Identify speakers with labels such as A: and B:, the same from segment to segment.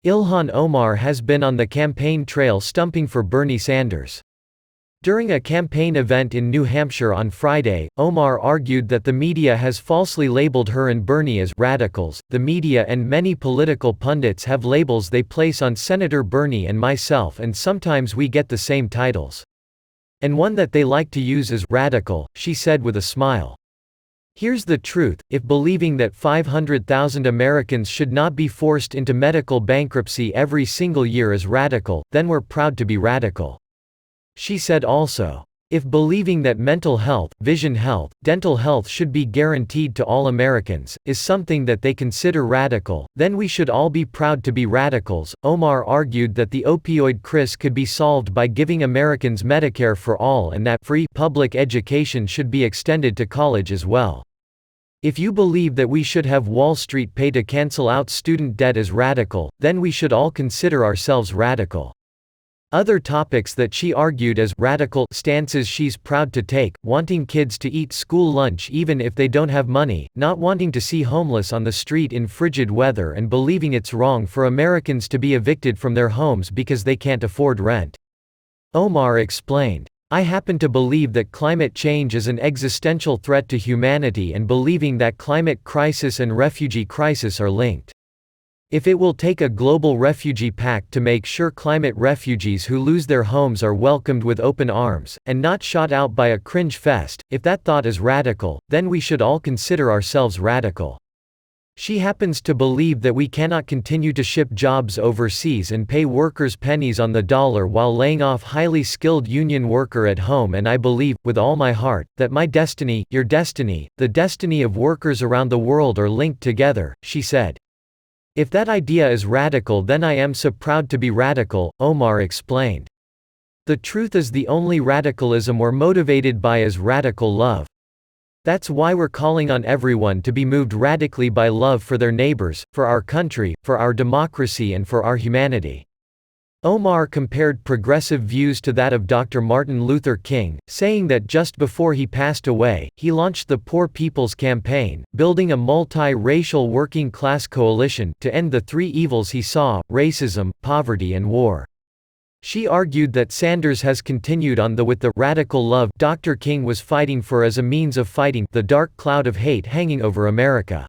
A: Ilhan Omar has been on the campaign trail stumping for Bernie Sanders. During a campaign event in New Hampshire on Friday, Omar argued that the media has falsely labeled her and Bernie as radicals. The media and many political pundits have labels they place on Senator Bernie and myself, and sometimes we get the same titles. And one that they like to use is radical, she said with a smile. Here's the truth: if believing that 500,000 Americans should not be forced into medical bankruptcy every single year is radical, then we're proud to be radical. She said also, if believing that mental health, vision health, dental health should be guaranteed to all Americans is something that they consider radical, then we should all be proud to be radicals. Omar argued that the opioid crisis could be solved by giving Americans Medicare for all and that free public education should be extended to college as well. If you believe that we should have Wall Street pay to cancel out student debt as radical, then we should all consider ourselves radical. Other topics that she argued as radical stances she's proud to take: wanting kids to eat school lunch even if they don't have money, not wanting to see homeless on the street in frigid weather, and believing it's wrong for Americans to be evicted from their homes because they can't afford rent. Omar explained, I happen to believe that climate change is an existential threat to humanity, and believing that climate crisis and refugee crisis are linked. If it will take a global refugee pact to make sure climate refugees who lose their homes are welcomed with open arms, and not shot out by a cringe fest, if that thought is radical, then we should all consider ourselves radical. She happens to believe that we cannot continue to ship jobs overseas and pay workers pennies on the dollar while laying off highly skilled union worker at home, and I believe, with all my heart, that my destiny, your destiny, the destiny of workers around the world are linked together, she said. If that idea is radical, then I am so proud to be radical, Omar explained. The truth is the only radicalism we're motivated by is radical love. That's why we're calling on everyone to be moved radically by love for their neighbors, for our country, for our democracy, and for our humanity. Omar compared progressive views to that of Dr. Martin Luther King, saying that just before he passed away, he launched the Poor People's Campaign, building a multi-racial working-class coalition to end the three evils he saw: racism, poverty, and war. She argued that Sanders has continued on with the radical love Dr. King was fighting for as a means of fighting the dark cloud of hate hanging over America.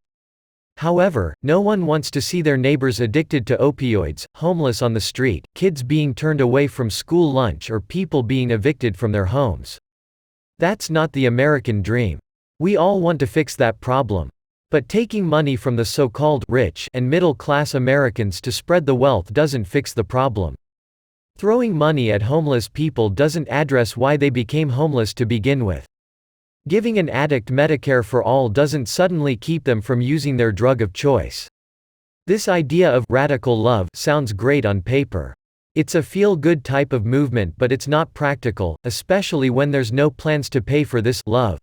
A: However, no one wants to see their neighbors addicted to opioids, homeless on the street, kids being turned away from school lunch, or people being evicted from their homes. That's not the American dream. We all want to fix that problem. But taking money from the so-called rich and middle-class Americans to spread the wealth doesn't fix the problem. Throwing money at homeless people doesn't address why they became homeless to begin with. Giving an addict Medicare for all doesn't suddenly keep them from using their drug of choice. This idea of radical love sounds great on paper. It's a feel-good type of movement, but it's not practical, especially when there's no plans to pay for this love.